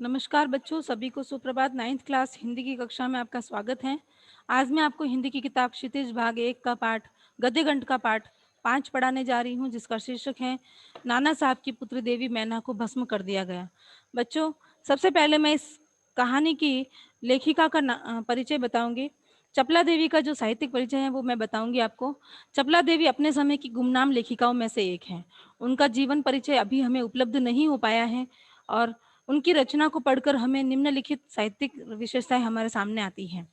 नमस्कार बच्चों, सभी को सुप्रभात। 9th क्लास हिंदी की कक्षा में आपका स्वागत है। आज मैं आपको हिंदी की किताब क्षितिज भाग 1 का पाठ गद्यगंट का पाठ 5 पढ़ाने जा रही हूँ, जिसका शीर्षक है नाना साहब की पुत्री देवी मैना को भस्म कर दिया गया। बच्चों, सबसे पहले मैं इस कहानी की लेखिका का परिचय बताऊंगी। चपला देवी का जो साहित्यिक परिचय है वो मैं बताऊंगी आपको। चपला देवी अपने समय की गुमनाम लेखिकाओं में से एक हैं। उनका जीवन परिचय अभी हमें उपलब्ध नहीं हो पाया है और उनकी रचना को पढ़कर हमें निम्नलिखित साहित्यिक विशेषताएं हमारे सामने आती हैं।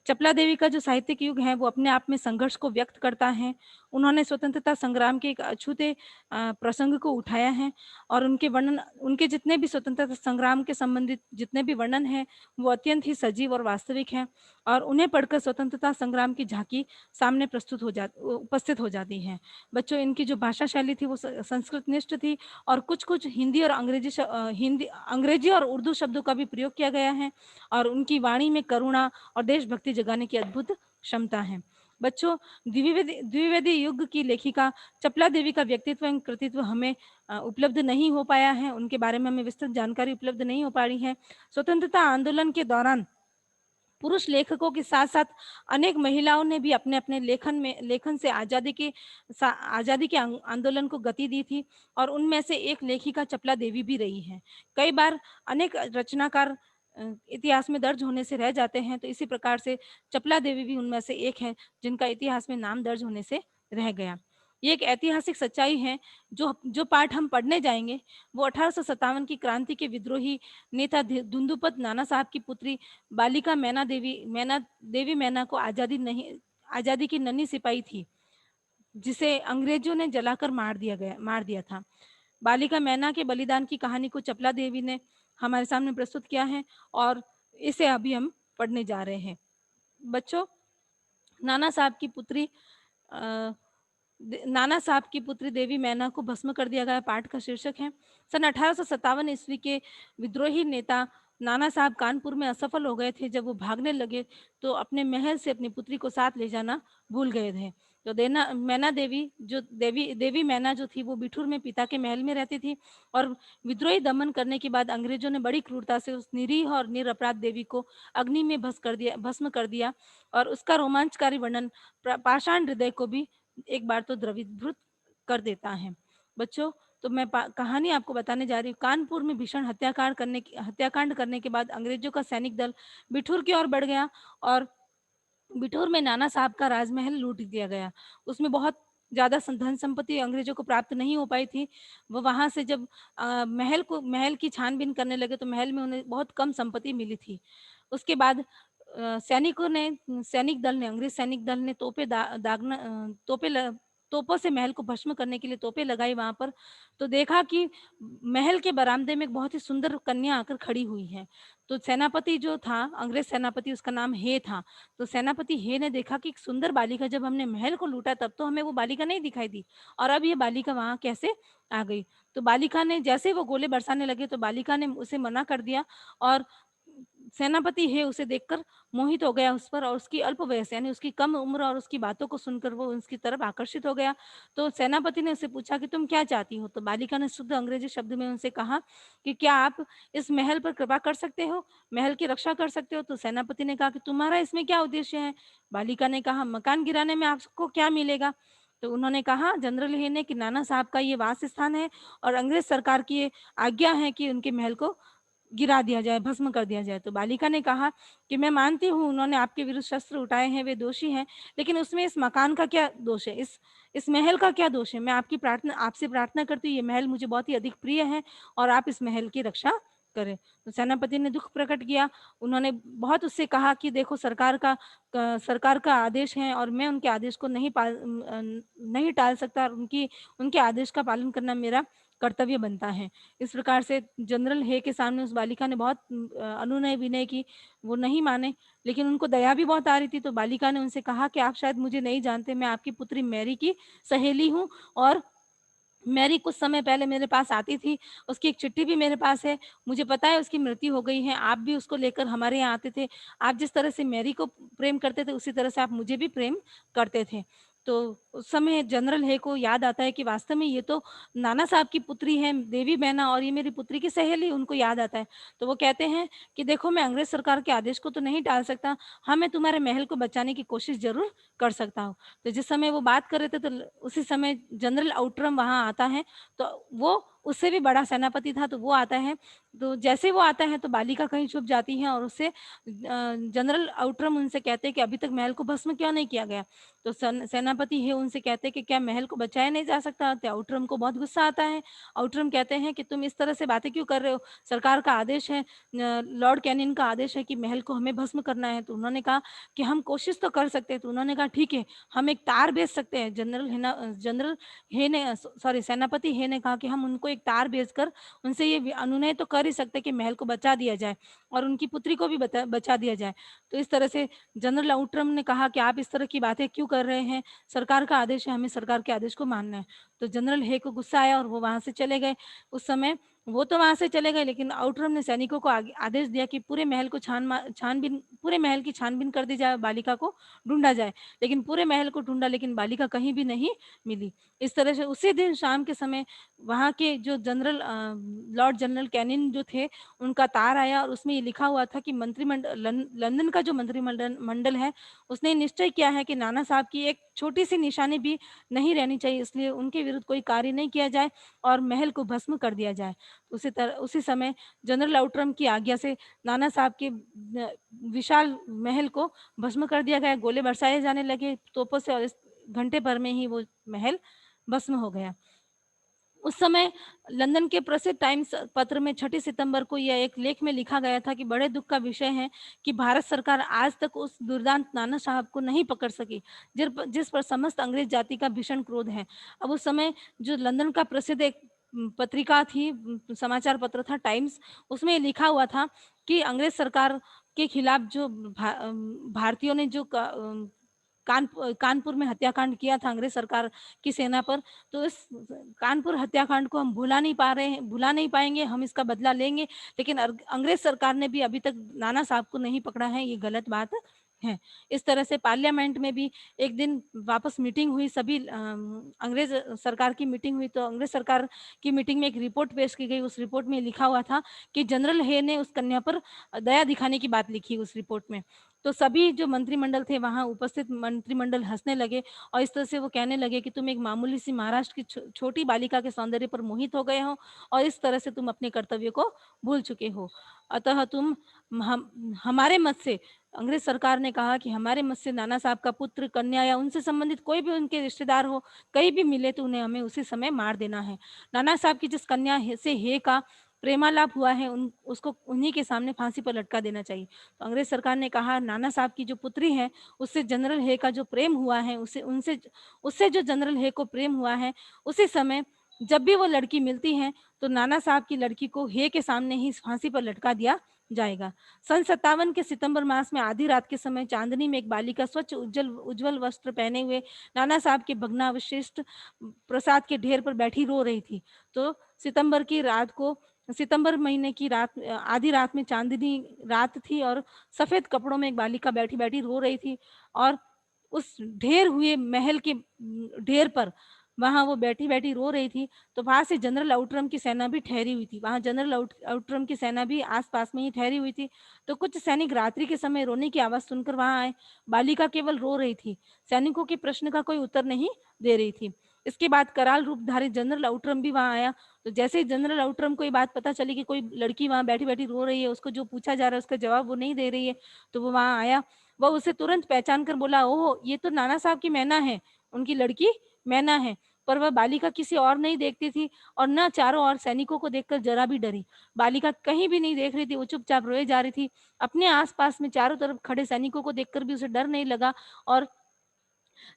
चपला देवी का जो साहित्यिक युग है वो अपने आप में संघर्ष को व्यक्त करता है। उन्होंने स्वतंत्रता संग्राम के एक अछूते प्रसंग को उठाया है और उनके जितने भी स्वतंत्रता संग्राम के संबंधित जितने भी वर्णन हैं वो अत्यंत ही सजीव और वास्तविक हैं और उन्हें पढ़कर स्वतंत्रता संग्राम की झांकी सामने उपस्थित हो जाती है। बच्चों, इनकी जो भाषा शैली थी वो संस्कृत निष्ठ थी और कुछ कुछ हिंदी और अंग्रेजी और उर्दू शब्दों का भी प्रयोग किया गया है और उनकी वाणी में करुणा और देशभक्ति जगाने की अद्भुत क्षमता है। बच्चों, द्विवेदी युग की लेखिका चपला देवी का व्यक्तित्व एवं कृतित्व हमें उपलब्ध नहीं हो पाया है। उनके बारे में हमें विस्तृत जानकारी उपलब्ध नहीं हो पा रही है। स्वतंत्रता आंदोलन के दौरान पुरुष लेखकों के साथ साथ अनेक महिलाओं ने भी अपने अपने लेखन से आजादी के आंदोलन को गति दी थी और उनमें से एक लेखिका चपला देवी भी रही है। कई बार अनेक रचनाकार इतिहास में दर्ज होने से रह जाते हैं, तो इसी प्रकार से चपला देवी भी उनमें से एक है जिनका इतिहास में नाम दर्ज होने से रह गया। ये एक ऐतिहासिक सच्चाई है। जो जो पाठ हम पढ़ने जाएंगे वो 1857 की क्रांति के विद्रोही नेता धुंधुपत नाना साहब की पुत्री बालिका देवी मैना को आजादी की नन्ही सिपाही थी, जिसे अंग्रेजों ने जलाकर मार दिया था। बालिका मैना के बलिदान की कहानी को चपला देवी ने हमारे सामने प्रस्तुत किया है और इसे अभी हम पढ़ने जा रहे हैं। बच्चों, नाना साहब की पुत्री अ, नाना साहब की पुत्री देवी मैना को भस्म कर दिया गया पाठ का शीर्षक है। सन 1857 ईस्वी के विद्रोही नेता नाना साहब कानपुर में असफल हो गए थे। जब वो भागने लगे तो अपने महल से अपनी पुत्री को साथ ले जाना भूल गए थे। तो देवी मैना जो थी वो बिठूर में पिता के महल में रहती थी और विद्रोही दमन करने के बाद अंग्रेजों ने बड़ी क्रूरता से उस निरीह और निरपराध देवी को अग्नि में भस्म कर दिया और उसका रोमांचकारी वर्णन पाषाण हृदय को भी एक बार तो द्रवीभूत कर देता है। बच्चों, तो मैं कहानी आपको बताने जा रही हूँ। कानपुर में भीषण हत्याकांड करने के बाद अंग्रेजों का सैनिक दल बिठूर की ओर बढ़ गया और बिठूर में नाना साहब का राजमहल लूट दिया गया। उसमें बहुत ज़्यादा धन संपत्ति अंग्रेजों को प्राप्त नहीं हो पाई थी। वो वहाँ से जब महल की छानबीन करने लगे तो महल में उन्हें बहुत कम संपत्ति मिली थी। उसके बाद अंग्रेज सैनिक दल ने तोपों से महल को भस्म करने के लिए तोपें लगाई वहां पर। तो देखा कि महल के बरामदे में एक बहुत ही सुंदर कन्या आकर खड़ी हुई है। तो सेनापति जो था, अंग्रेज सेनापति, उसका नाम हे था। तो सेनापति हे ने देखा कि एक सुंदर बालिका, जब हमने महल को लूटा तब तो हमें वो बालिका नहीं दिखाई दी और अब ये बालिका वहां कैसे आ गई। तो बालिका ने जैसे वो गोले बरसाने लगे तो बालिका ने उसे मना कर दिया और सेनापति है उसे देखकर मोहित हो गया उस पर और उसकी अल्प वयस यानी उसकी कम उम्र और उसकी बातों को सुनकर वो उसकी तरफ आकर्षित हो गया। तो सेनापति ने उससे पूछा कि तुम क्या चाहती हो। तो बालिका ने शुद्ध अंग्रेजी शब्द में उनसे कहा कि क्या आप इस महल पर कृपा कर सकते हो, महल की रक्षा कर सकते हो। तो सेनापति ने कहा कि तुम्हारा इसमें क्या उद्देश्य है। बालिका ने कहा, मकान गिराने में आपको क्या मिलेगा। तो उन्होंने कहा जनरल हे ने कि नाना साहब का ये वास स्थान है और अंग्रेज सरकार की ये आज्ञा है कि उनके महल को गिरा दिया जाए, भस्म कर दिया जाए। तो बालिका ने कहा कि मैं मानती हूँ उन्होंने आपके विरुद्ध शस्त्र उठाए हैं, वे दोषी हैं, लेकिन उसमें इस मकान का क्या दोष है, इस महल का क्या दोष है। मैं आपसे प्रार्थना करती हूँ, ये महल मुझे बहुत ही अधिक प्रिय है और आप इस महल की रक्षा करें। तो सेनापति ने दुख प्रकट किया। उन्होंने बहुत उससे कहा कि देखो सरकार का आदेश है और मैं उनके आदेश को नहीं टाल सकता और उनके आदेश का पालन करना मेरा कर्तव्य बनता है। इस प्रकार से जनरल हे के सामने उस बालिका ने बहुत अनुनय विनय की। वो नहीं माने, लेकिन उनको दया भी बहुत आ रही थी। तो बालिका ने उनसे कहा कि आप शायद मुझे नहीं जानते, मैं आपकी पुत्री मैरी की सहेली हूँ और मैरी कुछ समय पहले मेरे पास आती थी, उसकी एक चिट्ठी भी मेरे पास है। मुझे पता है उसकी मृत्यु हो गई है। आप भी उसको लेकर हमारे यहाँ आते थे। आप जिस तरह से मैरी को प्रेम करते थे उसी तरह से आप मुझे भी प्रेम करते थे। तो उस समय जनरल है को याद आता है कि वास्तव में ये तो नाना साहब की पुत्री है देवी मैना, और ये मेरी पुत्री की सहेली, उनको याद आता है। तो वो कहते हैं कि देखो, मैं अंग्रेज सरकार के आदेश को तो नहीं टाल सकता, हाँ मैं तुम्हारे महल को बचाने की कोशिश जरूर कर सकता हूँ। तो जिस समय वो बात कर रहे थे, तो उसी समय जनरल आउटरम वहां आता है। तो वो उससे भी बड़ा सेनापति था, तो वो आता है। तो जैसे वो आता है तो बालिका कहीं छुप जाती है, और उससे जनरल आउटरम उनसे कहते हैं कि अभी तक महल को भस्म क्यों नहीं किया गया। तो सेनापति है उनसे कहते हैं कि क्या महल को बचाया नहीं जा सकता। तो आउटरम को बहुत गुस्सा आता है। आउटरम कहते हैं कि तुम इस तरह से बातें क्यों कर रहे हो, सरकार का आदेश है, लॉर्ड कैनिन का आदेश है कि महल को हमें भस्म करना है। तो उन्होंने कहा कि हम कोशिश तो कर सकते हैं। तो उन्होंने कहा ठीक है, हम एक तार भेज सकते हैं। जनरल हे ने, सॉरी, सेनापति हे ने कहा कि हम उनको एक तार भेजकर उनसे ये अनुनय तो कर ही सकते हैं कि महल को बचा दिया जाए और उनकी पुत्री को भी बचा दिया जाए। तो इस तरह से जनरल आउटरम ने कहा कि आप इस तरह की बातें क्यों कर रहे हैं, सरकार का आदेश है, हमें सरकार के आदेश को मानना है। तो जनरल हे को गुस्सा आया और वो वहां से चले गए। उस समय वो तो वहां से चले गए, लेकिन आउटरम ने सैनिकों को आदेश दिया कि पूरे महल को छानबीन, पूरे महल की छानबीन कर दी जाए, बालिका को ढूंढा जाए। लेकिन पूरे महल को ढूंढा, लेकिन बालिका कहीं भी नहीं मिली। इस तरह से उसी दिन शाम के समय वहां के जो लॉर्ड जनरल कैनिन जो थे, उनका तार आया और उसमें ये लिखा हुआ था कि मंत्रिमंडल, लंदन का जो मंत्रिमंडल मंडल है, उसने निश्चय किया है कि नाना साहब की एक छोटी सी निशानी भी नहीं रहनी चाहिए, इसलिए उनके विरुद्ध कोई कार्य नहीं किया जाए और महल को भस्म कर दिया जाए। उसी समय जनरल आउटरम की आज्ञा से नाना साहब के विशाल महल को भस्म कर दिया गया। गोले बरसाए जाने लगे तोपों से, और इस घंटे भर में ही वो महल भस्म हो गया। उस समय लंदन के प्रसिद्ध टाइम्स पत्र में 6 सितंबर को यह एक लेख में लिखा गया था कि बड़े दुख का विषय है कि भारत सरकार आज तक उस दुर्दांत नाना साहब को नहीं पकड़ सकी जिस पर समस्त अंग्रेज जाति का भीषण क्रोध है। अब उस समय जो लंदन का प्रसिद्ध एक पत्रिका थी, समाचार पत्र था टाइम्स, उसमें ये लिखा हुआ था कि अंग्रेज सरकार के खिलाफ जो भारतीयों ने जो कानपुर में हत्याकांड किया था अंग्रेज सरकार की सेना पर, तो इस कानपुर हत्याकांड को हम भुला नहीं पाएंगे, हम इसका बदला लेंगे। लेकिन अंग्रेज सरकार ने भी अभी तक नाना साहब को नहीं पकड़ा है, ये गलत बात है। इस तरह से पार्लियामेंट में भी एक दिन वापस मीटिंग हुई, सभी अंग्रेज सरकार की मीटिंग हुई। तो अंग्रेज सरकार की मीटिंग में एक रिपोर्ट पेश की गई। उस रिपोर्ट में लिखा हुआ था कि जनरल हे ने उस कन्या पर दया दिखाने की बात लिखी उस रिपोर्ट में। तो सभी जो मंत्रिमंडल थे, वहां उपस्थित मंत्रिमंडल हंसने लगे और इस तरह से वो कहने लगे कि तुम एक मामूली सी महाराष्ट्र की छोटी बालिका के सौंदर्य पर मोहित हो गए हो और इस तरह से तुम अपने कर्तव्य को भूल चुके हो। अतः हमारे मत से, अंग्रेज सरकार ने कहा कि हमारे मत से नाना साहब का पुत्र, कन्या या उनसे संबंधित कोई भी उनके रिश्तेदार हो, कहीं भी मिले तो उन्हें हमें उसी समय मार देना है। नाना साहब की जिस कन्या से हे का प्रेमालाप हुआ है, उसको उन्हीं के सामने फांसी पर लटका देना चाहिए। तो अंग्रेज सरकार ने कहा नाना साहब की जो पुत्री है, उससे जनरल हे का जो प्रेम हुआ है, उससे जो जनरल हे को प्रेम हुआ है, उसी समय जब भी वो लड़की मिलती है तो नाना साहब की लड़की को हे के सामने ही फांसी पर लटका दिया जाएगा। सन 57 के सितंबर मास में आधी रात के समय चांदनी में एक बालिका स्वच्छ उज्जवल उज्जवल वस्त्र पहने हुए नाना साहब के भग्नावशिष्ट प्रसाद के ढेर पर बैठी रो रही थी। तो सितंबर महीने की रात, आधी रात में चांदनी रात थी और सफेद कपड़ों में एक बालिका बैठी बैठी रो रही थी और उस ढेर हुए महल के ढेर पर वहां वो बैठी बैठी रो रही थी। तो वहां से जनरल आउटरम की सेना भी ठहरी हुई थी, वहां जनरल आउटरम की सेना भी आसपास में ही ठहरी हुई थी। तो कुछ सैनिक रात्रि के समय रोने की आवाज सुनकर वहां आए। बालिका केवल रो रही थी, सैनिकों के प्रश्न का कोई उत्तर नहीं दे रही थी। इसके बाद कराल रूपधारी जनरल आउटरम भी वहां आया। तो जैसे ही जनरल आउटरम को ये बात पता चली कि कोई लड़की वहां बैठी बैठी रो रही है, उसको जो पूछा जा रहा है उसका जवाब वो नहीं दे रही है, तो वो वहां आया। वह उसे तुरंत पहचान कर बोला, ओह ये तो नाना साहब की मैना है, उनकी लड़की मैना है। पर वह बालिका किसी और नहीं देखती थी और न चारों ओर सैनिकों को देखकर जरा भी डरी। बालिका कहीं भी नहीं देख रही थी, वो चुपचाप रोए जा रही थी। अपने आसपास में चारों तरफ खड़े सैनिकों को देखकर भी उसे डर नहीं लगा। और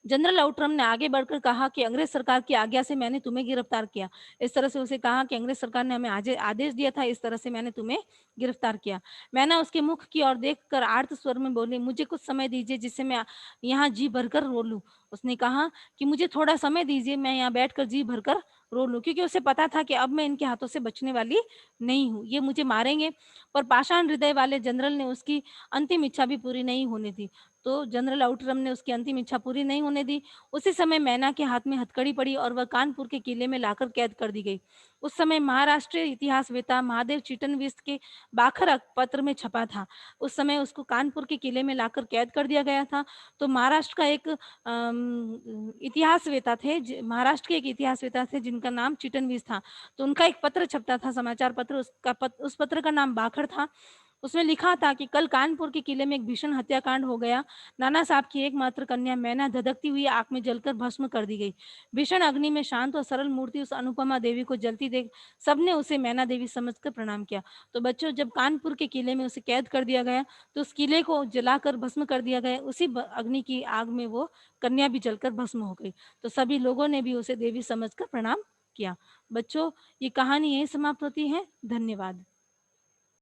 जनरल आउटरम ने आगे बढ़कर कहा कि अंग्रेज सरकार की आज्ञा से मैंने तुम्हें गिरफ्तार किया। इस तरह से उसे कहा कि अंग्रेज सरकार ने हमें आज आदेश दिया था, इस तरह से मैंने तुम्हें गिरफ्तार किया। मैंने उसके मुख की ओर देखकर आर्त स्वर में बोली, मुझे कुछ समय दीजिए जिससे मैं यहाँ जी भरकर रो लूं। उसने कहा कि मुझे थोड़ा समय दीजिए, मैं यहाँ बैठकर जी भरकर रो लूँ, क्योंकि उसे पता था कि अब मैं इनके हाथों से बचने वाली नहीं हूँ, ये मुझे मारेंगे। पर पाषाण हृदय वाले जनरल ने उसकी अंतिम इच्छा भी पूरी नहीं होने दी। तो जनरल आउटरम ने उसकी अंतिम इच्छा पूरी नहीं होने दी। उसी समय मैना के हाथ में हथकड़ी पड़ी और वह कानपुर के किले में लाकर कैद कर दी गई। उस समय महाराष्ट्रीय इतिहासवेत्ता महादेव चिटनविस के बाखर पत्र में छपा था। उस समय उसको कानपुर के किले में लाकर कैद कर दिया गया था। तो महाराष्ट्र का एक इतिहासवेत्ता थे, महाराष्ट्र के एक इतिहासवेत्ता थे जिनका नाम चिटनवीस था। तो उनका एक पत्र छपता था, समाचार पत्र, उस पत्र का नाम बाखर था। उसमें लिखा था कि कल कानपुर के किले में एक भीषण हत्याकांड हो गया। नाना साहब की एकमात्र कन्या मैना धधकती हुई आग में जलकर भस्म कर दी गई। भीषण अग्नि में शांत और सरल मूर्ति उस अनुपमा देवी को जलती देख सबने उसे मैना देवी समझकर प्रणाम किया। तो बच्चों, जब कानपुर के किले में उसे कैद कर दिया गया, तो उस किले को जलाकर भस्म कर दिया गया। उसी अग्नि की आग में वो कन्या भी जलकर भस्म हो गई। तो सभी लोगों ने भी उसे देवी समझकर प्रणाम किया। बच्चों, ये कहानी यहीं समाप्त होती है। धन्यवाद।